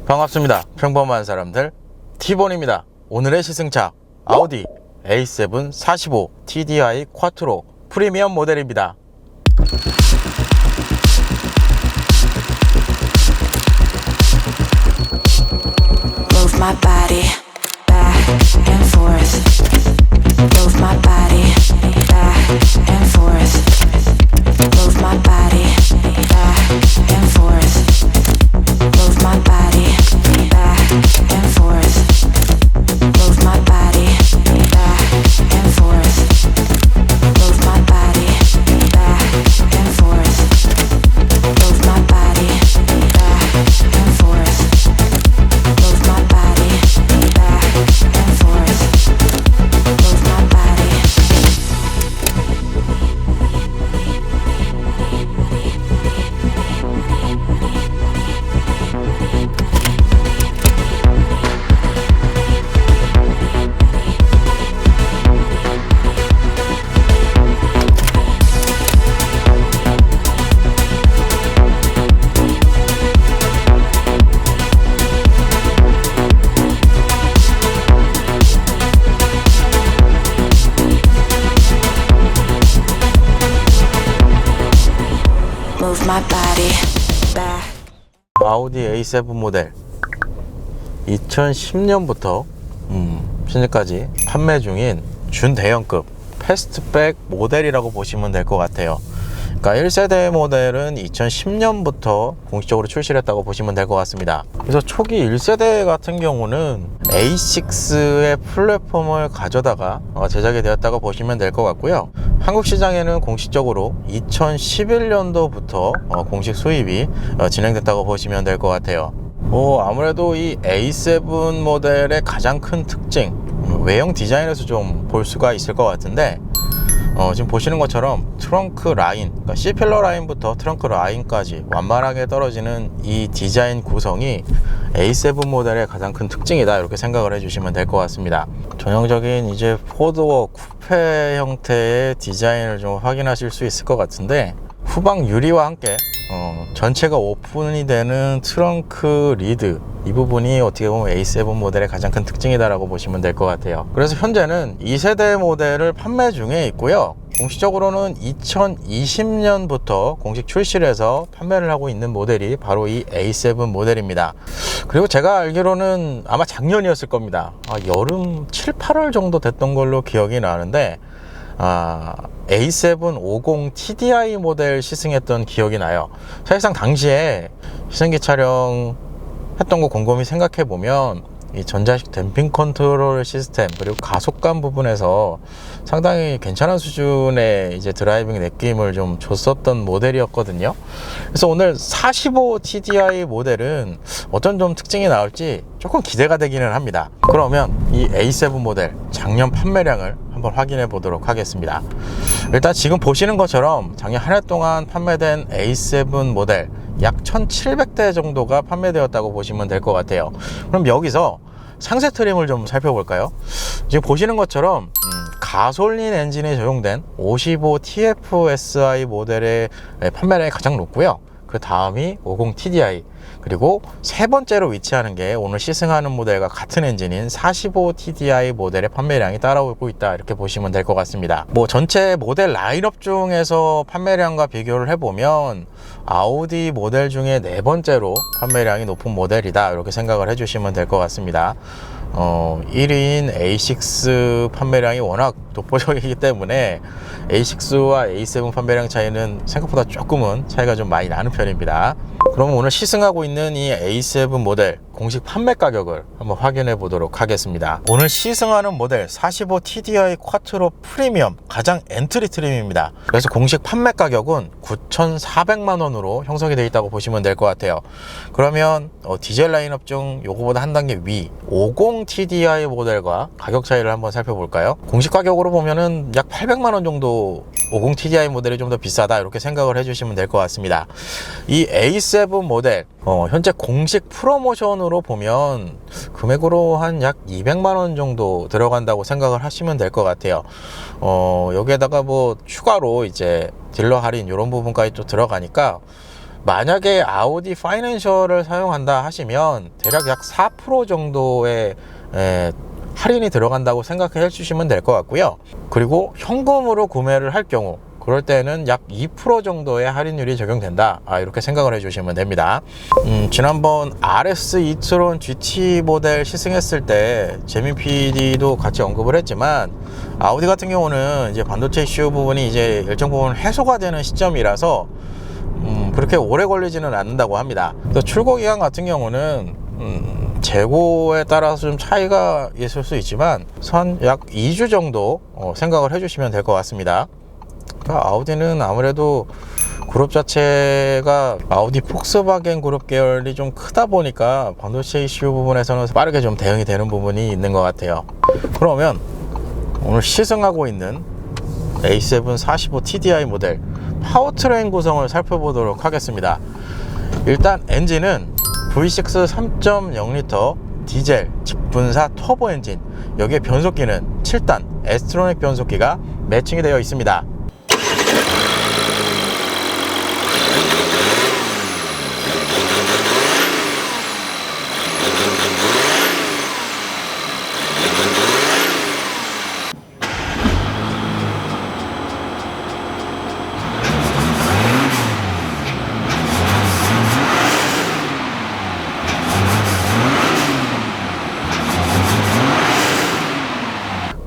반갑습니다. 평범한 사람들 T본입니다. 오늘의 시승차 아우디 A7 45 TDI 쿼트로 프리미엄 모델입니다. Move my body back and forth. Move my body back and forth. Move my body back and forth. Move my body back and forth. Move my body back and forth. Move my body back and forth. Move my body back and forth. Move my body back and forth. Move my body. Move my body back. 아우디 A7 모델 2010년부터 현재까지 판매 중인 준대형급 패스트백 모델이라고 보시면 될 것 같아요. 그러니까 1세대 모델은 2010년부터 공식적으로 출시를 했다고 보시면 될 것 같습니다. 그래서 초기 1세대 같은 경우는 A6의 플랫폼을 가져다가 제작이 되었다고 보시면 될 것 같고요. 한국 시장에는 공식적으로 2011년도부터 공식 수입이 진행됐다고 보시면 될 것 같아요. 아무래도 이 A7 모델의 가장 큰 특징, 외형 디자인에서 좀 볼 수가 있을 것 같은데, 지금 보시는 것처럼 트렁크 라인, 그러니까 C필러 라인부터 트렁크 라인까지 완만하게 떨어지는 이 디자인 구성이 A7 모델의 가장 큰 특징이다, 이렇게 생각을 해주시면 될 것 같습니다. 전형적인 이제 포도어 쿠페 형태의 디자인을 좀 확인하실 수 있을 것 같은데, 후방 유리와 함께 전체가 오픈이 되는 트렁크 리드, 이 부분이 어떻게 보면 A7 모델의 가장 큰 특징이다라고 보시면 될 것 같아요. 그래서 현재는 2세대 모델을 판매 중에 있고요. 공식적으로는 2020년부터 공식 출시를 해서 판매를 하고 있는 모델이 바로 이 A7 모델입니다. 그리고 제가 알기로는 아마 작년이었을 겁니다. 여름 7, 8월 정도 됐던 걸로 기억이 나는데, A7 50 TDI 모델 시승했던 기억이 나요. 사실상 당시에 시승기 촬영 했던 거 곰곰이 생각해 보면 이 전자식 댐핑 컨트롤 시스템 그리고 가속감 부분에서 상당히 괜찮은 수준의 이제 드라이빙 느낌을 좀 줬었던 모델이었거든요. 그래서 오늘 45 TDI 모델은 어떤 좀 특징이 나올지 조금 기대가 되기는 합니다. 그러면 이 A7 모델 작년 판매량을 한번 확인해 보도록 하겠습니다. 일단 지금 보시는 것처럼 작년 한 해 동안 판매된 A7 모델 약 1700대 정도가 판매되었다고 보시면 될 것 같아요. 그럼 여기서 상세 트림을 좀 살펴볼까요? 지금 보시는 것처럼 가솔린 엔진이 적용된 55 TFSI 모델의 판매량이 가장 높고요. 그 다음이 50 TDI, 그리고 세 번째로 위치하는 게 오늘 시승하는 모델과 같은 엔진인 45 TDI 모델의 판매량이 따라오고 있다, 이렇게 보시면 될 것 같습니다. 전체 모델 라인업 중에서 판매량과 비교를 해보면 아우디 모델 중에 네 번째로 판매량이 높은 모델이다, 이렇게 생각을 해주시면 될 것 같습니다. 1위인 A6 판매량이 워낙 돋보이기 때문에 A6와 A7 판매량 차이는 생각보다 조금은 차이가 좀 많이 나는 편입니다. 그럼 오늘 시승하고 있는 이 A7 모델 공식 판매 가격을 한번 확인해 보도록 하겠습니다. 오늘 시승하는 모델 45 TDI 쿼트로 프리미엄 가장 엔트리 트림입니다. 그래서 공식 판매 가격은 9,400만 원으로 형성이 되어 있다고 보시면 될 것 같아요. 그러면 디젤 라인업 중 요거보다 한 단계 위 50 TDI 모델과 가격 차이를 한번 살펴볼까요? 공식 가격으로 보면은 약 800만 원 정도 50 TDI 모델이 좀 더 비싸다, 이렇게 생각을 해주시면 될 것 같습니다. 이 A7 모델 현재 공식 프로모션으로 보면 금액으로 한 약 200만 원 정도 들어간다고 생각을 하시면 될 것 같아요. 여기에다가 추가로 이제 딜러 할인 이런 부분까지 또 들어가니까 만약에 아우디 파이낸셜을 사용한다 하시면 대략 약 4% 정도의 할인이 들어간다고 생각해 주시면 될 것 같고요. 그리고 현금으로 구매를 할 경우 그럴 때는 약 2% 정도의 할인율이 적용된다, 이렇게 생각을 해주시면 됩니다. 지난번 RS e-tron GT 모델 시승했을 때 재민 PD도 같이 언급을 했지만 아우디 같은 경우는 이제 반도체 이슈 부분이 이제 일정 부분 해소가 되는 시점이라서 그렇게 오래 걸리지는 않는다고 합니다. 그래서 출고 기간 같은 경우는 재고에 따라서 좀 차이가 있을 수 있지만 약 2주 정도 생각을 해주시면 될 것 같습니다. 그러니까 아우디는 아무래도 그룹 자체가 아우디 폭스바겐 그룹 계열이 좀 크다 보니까 반도체 이슈 부분에서는 빠르게 좀 대응이 되는 부분이 있는 것 같아요. 그러면 오늘 시승하고 있는 A7 45 TDI 모델 파워트레인 구성을 살펴보도록 하겠습니다. 일단 엔진은 V6 3.0L 디젤 직분사 터보 엔진, 여기에 변속기는 7단 에스트로닉 변속기가 매칭이 되어 있습니다.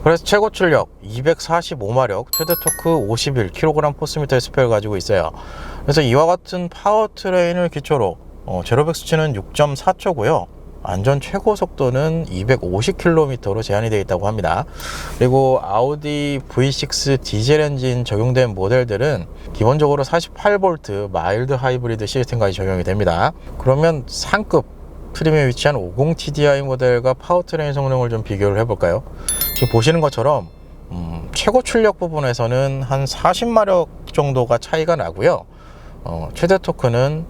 그래서 최고 출력 245마력, 최대 토크 51kg 포스미터의 스펙을 가지고 있어요. 그래서 이와 같은 파워트레인을 기초로 제로백 수치는 6.4초고요. 안전 최고 속도는 250km로 제한이 되어 있다고 합니다. 그리고 아우디 V6 디젤 엔진 적용된 모델들은 기본적으로 48V 마일드 하이브리드 시스템까지 적용이 됩니다. 그러면 상급 트림에 위치한 50 TDI 모델과 파워트레인 성능을 좀 비교를 해볼까요? 지금 보시는 것처럼 최고 출력 부분에서는 한 40마력 정도가 차이가 나고요. 최대 토크는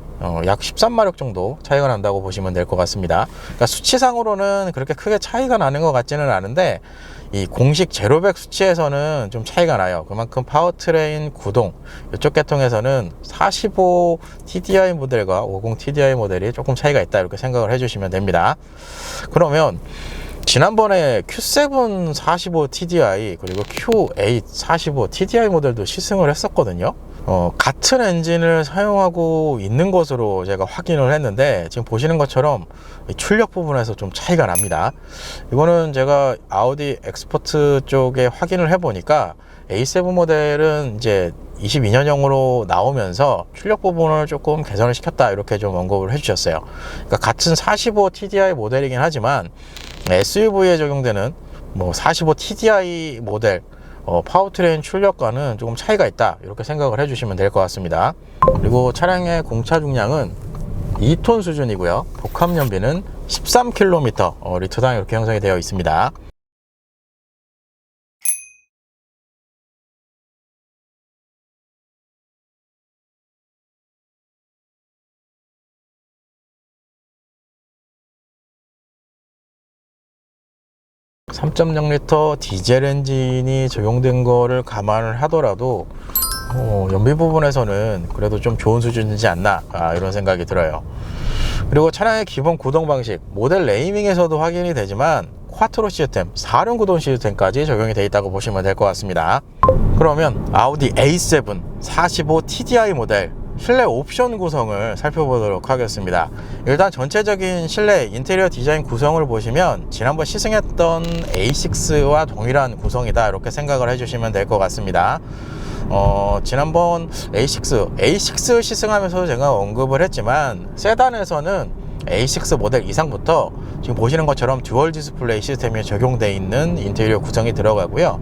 약 13마력 정도 차이가 난다고 보시면 될 것 같습니다. 그러니까 수치상으로는 그렇게 크게 차이가 나는 것 같지는 않은데 이 공식 제로백 수치에서는 좀 차이가 나요. 그만큼 파워트레인 구동 이쪽 계통에서는 45 TDI 모델과 50 TDI 모델이 조금 차이가 있다, 이렇게 생각을 해주시면 됩니다. 그러면 지난번에 Q7 45 TDI 그리고 Q8 45 TDI 모델도 시승을 했었거든요. 같은 엔진을 사용하고 있는 것으로 제가 확인을 했는데 지금 보시는 것처럼 출력 부분에서 좀 차이가 납니다. 이거는 제가 아우디 엑스퍼트 쪽에 확인을 해 보니까 A7 모델은 이제 22년형으로 나오면서 출력 부분을 조금 개선을 시켰다, 이렇게 좀 언급을 해주셨어요. 그러니까 같은 45 TDI 모델이긴 하지만 SUV에 적용되는 45 TDI 모델 파워트레인 출력과는 조금 차이가 있다, 이렇게 생각을 해주시면 될 것 같습니다. 그리고 차량의 공차 중량은 2톤 수준이고요. 복합 연비는 13km 리터당 이렇게 형성이 되어 있습니다. (3.0L) 디젤 엔진이 적용된 거를 감안을 하더라도 연비 부분에서는 그래도 좀 좋은 수준이지 않나, 이런 생각이 들어요. 그리고 차량의 기본 구동 방식, 모델 네이밍에서도 확인이 되지만 쿼트로 시스템, 4륜 구동 시스템까지 적용이 되어 있다고 보시면 될 것 같습니다. 그러면 아우디 A7 45 TDI 모델 실내 옵션 구성을 살펴보도록 하겠습니다. 일단 전체적인 실내 인테리어 디자인 구성을 보시면 지난번 시승했던 A6와 동일한 구성이다, 이렇게 생각을 해주시면 될 것 같습니다. 지난번 A6 시승하면서 제가 언급을 했지만 세단에서는 A6 모델 이상부터 지금 보시는 것처럼 듀얼 디스플레이 시스템이 적용되어 있는 인테리어 구성이 들어가고요.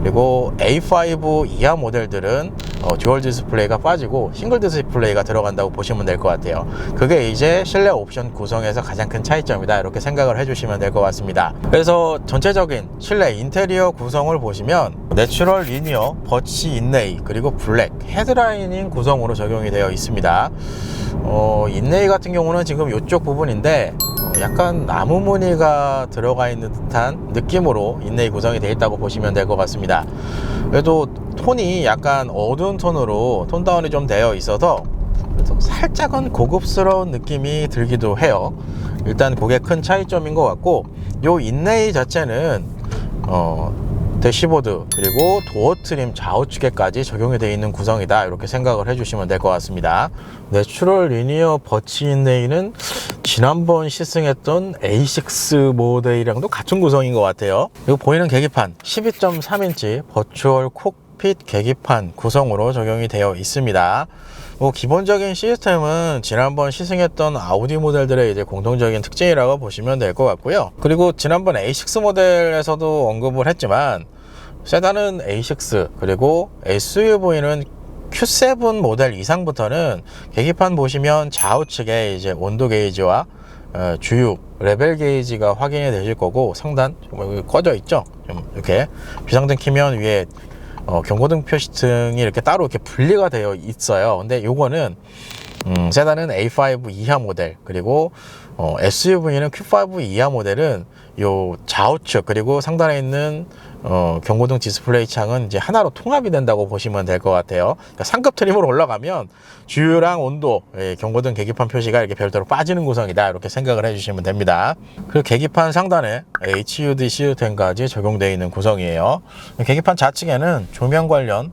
그리고 A5 이하 모델들은 듀얼 디스플레이가 빠지고 싱글 디스플레이가 들어간다고 보시면 될 것 같아요. 그게 이제 실내 옵션 구성에서 가장 큰 차이점이다, 이렇게 생각을 해주시면 될 것 같습니다. 그래서 전체적인 실내 인테리어 구성을 보시면 내추럴 리니어 버치 인레이 그리고 블랙 헤드라이닝 구성으로 적용이 되어 있습니다. 인레이 같은 경우는 지금 이쪽 부분인데 약간 나무 무늬가 들어가 있는 듯한 느낌으로 인레이 구성이 되어 있다고 보시면 될 것 같습니다. 그래도 톤이 약간 어두운 톤으로 톤 다운이 좀 되어 있어서 그래서 살짝은 고급스러운 느낌이 들기도 해요. 일단 그게 큰 차이점인 것 같고, 요 인레이 자체는 대시보드 그리고 도어 트림 좌우측에까지 적용이 되어 있는 구성이다, 이렇게 생각을 해주시면 될 것 같습니다. 내추럴 리니어 버치 인레이는 지난번 시승했던 A6 모델이랑도 같은 구성인 것 같아요. 그리고 보이는 계기판 12.3인치 버추얼 콕핏 계기판 구성으로 적용이 되어 있습니다. 기본적인 시스템은 지난번 시승했던 아우디 모델들의 이제 공통적인 특징이라고 보시면 될 것 같고요. 그리고 지난번 A6 모델에서도 언급을 했지만, 세단은 A6 그리고 SUV는 Q7 모델 이상부터는 계기판 보시면 좌우측에 이제 온도 게이지와 주유 레벨 게이지가 확인이 되실 거고, 상단 여기 꺼져 있죠. 좀 이렇게 비상등 켜면 위에 경고등 표시등이 이렇게 따로 이렇게 분리가 되어 있어요. 근데 요거는 세단은 A5 이하 모델, 그리고 SUV는 Q5 이하 모델은 요 좌우측 그리고 상단에 있는 경고등 디스플레이 창은 이제 하나로 통합이 된다고 보시면 될 것 같아요. 그러니까 상급 트림으로 올라가면 주유랑 온도, 경고등 계기판 표시가 이렇게 별도로 빠지는 구성이다, 이렇게 생각을 해주시면 됩니다. 그리고 계기판 상단에 HUD 시스템까지 적용되어 있는 구성이에요. 계기판 좌측에는 조명 관련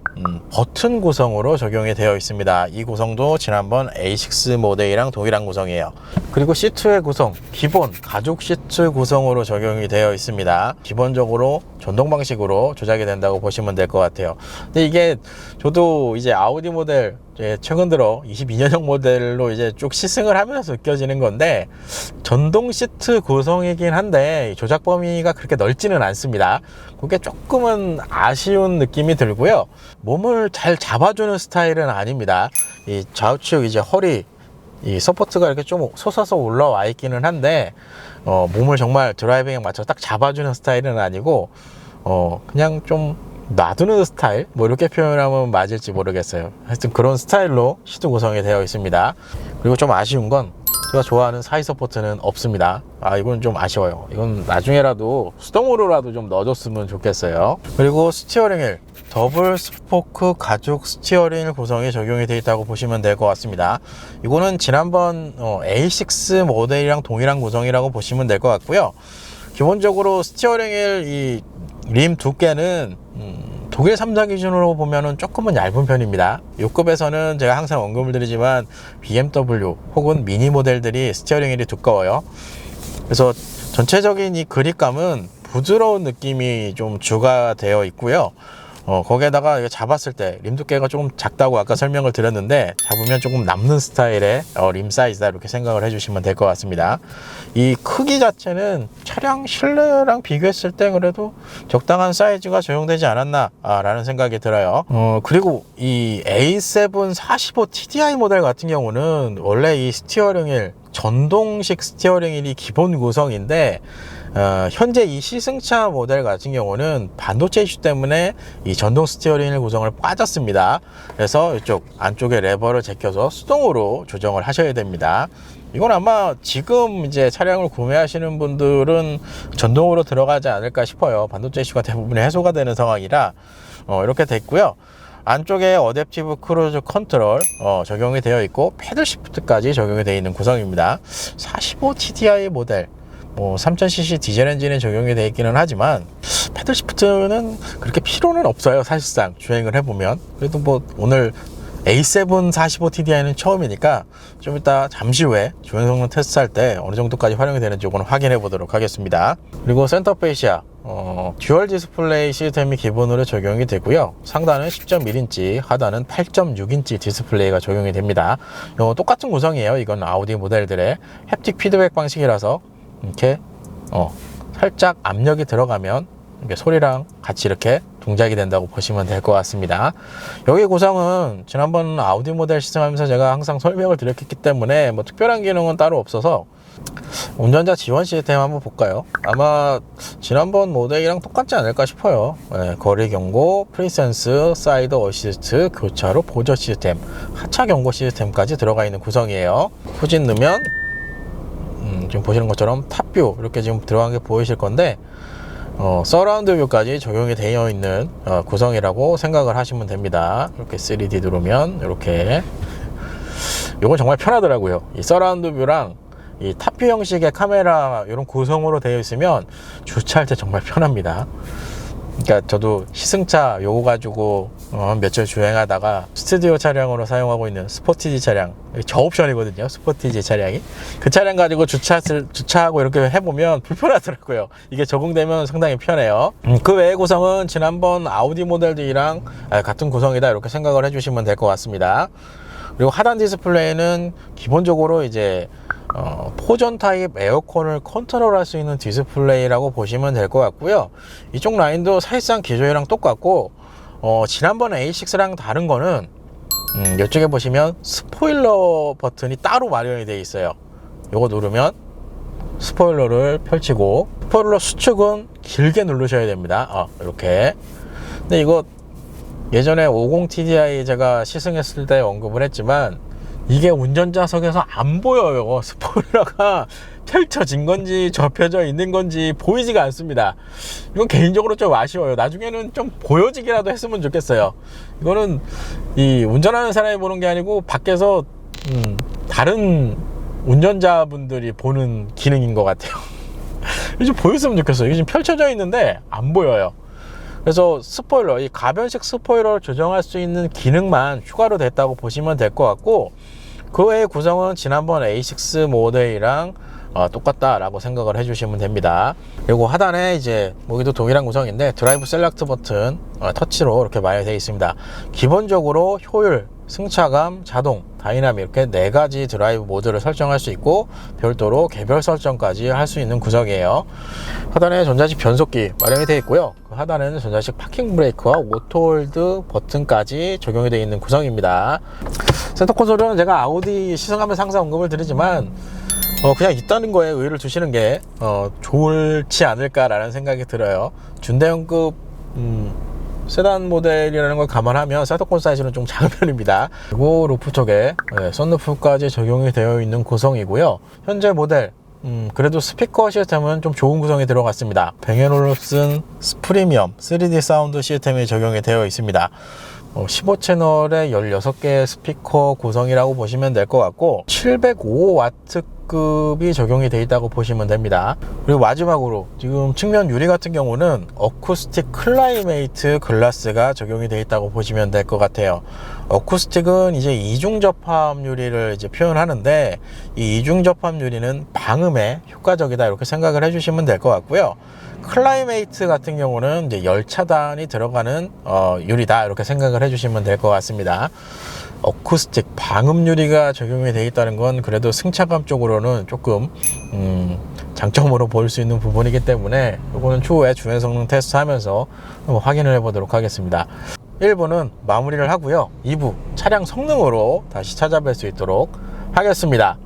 버튼 구성으로 적용이 되어 있습니다. 이 구성도 지난번 A6 모델이랑 동일한 구성이에요. 그리고 시트의 구성, 기본 가죽 시트 구성으로 적용이 되어 있습니다. 기본적으로 전동 방식으로 조작이 된다고 보시면 될 것 같아요. 근데 이게 저도 이제 아우디 모델 최근 들어 22년형 모델로 이제 쭉 시승을 하면서 느껴지는 건데, 전동 시트 구성이긴 한데 조작 범위가 그렇게 넓지는 않습니다. 그게 조금은 아쉬운 느낌이 들고요. 몸을 잘 잡아주는 스타일은 아닙니다. 이 좌우측 이제 허리 이 서포트가 이렇게 좀 솟아서 올라와 있기는 한데, 몸을 정말 드라이빙에 맞춰 딱 잡아주는 스타일은 아니고, 그냥 좀 놔두는 스타일, 뭐 이렇게 표현하면 맞을지 모르겠어요. 하여튼 그런 스타일로 시트 구성이 되어 있습니다. 그리고 좀 아쉬운 건 제가 좋아하는 사이 서포트는 없습니다. 이건 좀 아쉬워요. 이건 나중에라도 수동으로라도 좀 넣어줬으면 좋겠어요. 그리고 스티어링 휠, 더블 스포크 가죽 스티어링 휠 구성이 적용이 되어 있다고 보시면 될 것 같습니다. 이거는 지난번 A6 모델이랑 동일한 구성이라고 보시면 될 것 같고요. 기본적으로 스티어링 휠 이 림 두께는 독일 3사 기준으로 보면은 조금은 얇은 편입니다. 이 급에서는 제가 항상 언급을 드리지만 BMW 혹은 미니 모델들이 스티어링 휠이 두꺼워요. 그래서 전체적인 이 그립감은 부드러운 느낌이 좀 추가되어 있고요. 거기에다가 이거 잡았을 때 림 두께가 조금 작다고 아까 설명을 드렸는데, 잡으면 조금 남는 스타일의 림 사이즈다, 이렇게 생각을 해주시면 될 것 같습니다. 이 크기 자체는 차량 실내랑 비교했을 때 그래도 적당한 사이즈가 적용되지 않았나 라는 생각이 들어요. 그리고 이 A7 45 TDI 모델 같은 경우는 원래 이 스티어링 휠, 전동식 스티어링 휠이 기본 구성인데, 현재 이 시승차 모델 같은 경우는 반도체 이슈 때문에 이 전동 스티어링 휠 구성을 빠졌습니다. 그래서 이쪽 안쪽에 레버를 제껴서 수동으로 조정을 하셔야 됩니다. 이건 아마 지금 이제 차량을 구매하시는 분들은 전동으로 들어가지 않을까 싶어요. 반도체 이슈가 대부분 해소가 되는 상황이라 이렇게 됐고요. 안쪽에 어댑티브 크루즈 컨트롤 적용이 되어 있고, 패들 시프트까지 적용이 되어 있는 구성입니다. 45 TDI 모델 3000cc 디젤 엔진에 적용이 되어 있기는 하지만 패들 시프트는 그렇게 필요는 없어요. 사실상 주행을 해보면. 그래도 뭐 오늘 A7 45 TDI는 처음이니까 좀 이따 잠시 후에 주행 성능 테스트할 때 어느 정도까지 활용이 되는지 이거는 확인해 보도록 하겠습니다. 그리고 센터 페이시아 듀얼 디스플레이 시스템이 기본으로 적용이 되고요. 상단은 10.1인치, 하단은 8.6인치 디스플레이가 적용이 됩니다. 똑같은 구성이에요. 이건 아우디 모델들의 햅틱 피드백 방식이라서 이렇게 살짝 압력이 들어가면 이렇게 소리랑 같이 이렇게 동작이 된다고 보시면 될 것 같습니다. 여기 구성은 지난번 아우디 모델 시승하면서 제가 항상 설명을 드렸기 때문에 뭐 특별한 기능은 따로 없어서, 운전자 지원 시스템 한번 볼까요? 아마 지난번 모델이랑 똑같지 않을까 싶어요. 거리 경고, 프리센스, 사이드 어시스트, 교차로 보조 시스템, 하차 경고 시스템까지 들어가 있는 구성이에요. 후진 넣으면 지금 보시는 것처럼 탑뷰 이렇게 지금 들어간 게 보이실 건데, 서라운드 뷰까지 적용이 되어 있는 구성이라고 생각을 하시면 됩니다. 이렇게 3D 누르면 이렇게 이건 정말 편하더라고요. 이 서라운드 뷰랑 이 탑뷰 형식의 카메라 이런 구성으로 되어 있으면 주차할 때 정말 편합니다. 그러니까 저도 시승차 요거 가지고 며칠 주행하다가 스튜디오 차량으로 사용하고 있는 스포티지 차량, 저 옵션이거든요. 스포티지 차량이. 그 차량 가지고 주차하고 이렇게 해보면 불편하더라고요. 이게 적응되면 상당히 편해요. 그 외의 구성은 지난번 아우디 모델 D랑 같은 구성이다 이렇게 생각을 해주시면 될 것 같습니다. 그리고 하단 디스플레이는 기본적으로 이제 포전 타입 에어컨을 컨트롤할 수 있는 디스플레이라고 보시면 될 것 같고요. 이쪽 라인도 사실상 기존이랑 똑같고 지난번 A6랑 다른 거는 이쪽에 보시면 스포일러 버튼이 따로 마련이 되어 있어요. 요거 누르면 스포일러를 펼치고, 스포일러 수축은 길게 누르셔야 됩니다. 이렇게. 근데 이거 예전에 50TDI 제가 시승했을 때 언급을 했지만 이게 운전자석에서 안 보여요. 스포일러가 펼쳐진 건지 접혀져 있는 건지 보이지가 않습니다. 이건 개인적으로 좀 아쉬워요. 나중에는 좀 보여지기라도 했으면 좋겠어요. 이거는 이 운전하는 사람이 보는 게 아니고 밖에서 다른 운전자분들이 보는 기능인 것 같아요. 이게 좀 보였으면 좋겠어요. 이게 지금 펼쳐져 있는데 안 보여요. 그래서 스포일러, 이 가변식 스포일러를 조정할 수 있는 기능만 추가로 됐다고 보시면 될 것 같고, 그 외의 구성은 지난번 A6 모델이랑 똑같다라고 생각을 해주시면 됩니다. 그리고 하단에 이제 여기도 동일한 구성인데 드라이브 셀렉트 버튼 터치로 이렇게 마련되어 있습니다. 기본적으로 효율, 승차감, 자동, 다이나믹 이렇게 4가지 드라이브 모드를 설정할 수 있고 별도로 개별 설정까지 할 수 있는 구성이에요. 하단에 전자식 변속기 마련이 되어 있고요. 그 하단에는 전자식 파킹 브레이크와 오토홀드 버튼까지 적용이 되어 있는 구성입니다. 센터 콘솔은 제가 아우디 시승하면서 항상 언급을 드리지만 그냥 있다는 거에 의의를 두시는 게 좋지 않을까라는 생각이 들어요. 준대형급 세단 모델이라는 걸 감안하면 센터콘 사이즈는 좀 작은 편입니다. 그리고 루프 쪽에 썬루프까지 적용이 되어 있는 구성이고요. 현재 모델 그래도 스피커 시스템은 좀 좋은 구성이 들어갔습니다. 뱅앤올uf슨 프리미엄 3D 사운드 시스템이 적용이 되어 있습니다. 15채널에 16개의 스피커 구성이라고 보시면 될 것 같고 705W급이 적용이 되어 있다고 보시면 됩니다. 그리고 마지막으로 지금 측면 유리 같은 경우는 어쿠스틱 클라이메이트 글라스가 적용이 되어 있다고 보시면 될 것 같아요. 어쿠스틱은 이제 이중 접합 유리를 이제 표현하는데 이 이중 접합 유리는 방음에 효과적이다 이렇게 생각을 해주시면 될 것 같고요. 클라이메이트 같은 경우는 이제 열 차단이 들어가는 유리다 이렇게 생각을 해주시면 될 것 같습니다. 어쿠스틱 방음 유리가 적용이 되어 있다는 건 그래도 승차감 쪽으로는 조금 장점으로 볼 수 있는 부분이기 때문에 이거는 추후에 주행 성능 테스트 하면서 한번 확인을 해 보도록 하겠습니다. 1부는 마무리를 하고요. 2부 차량 성능으로 다시 찾아뵐 수 있도록 하겠습니다.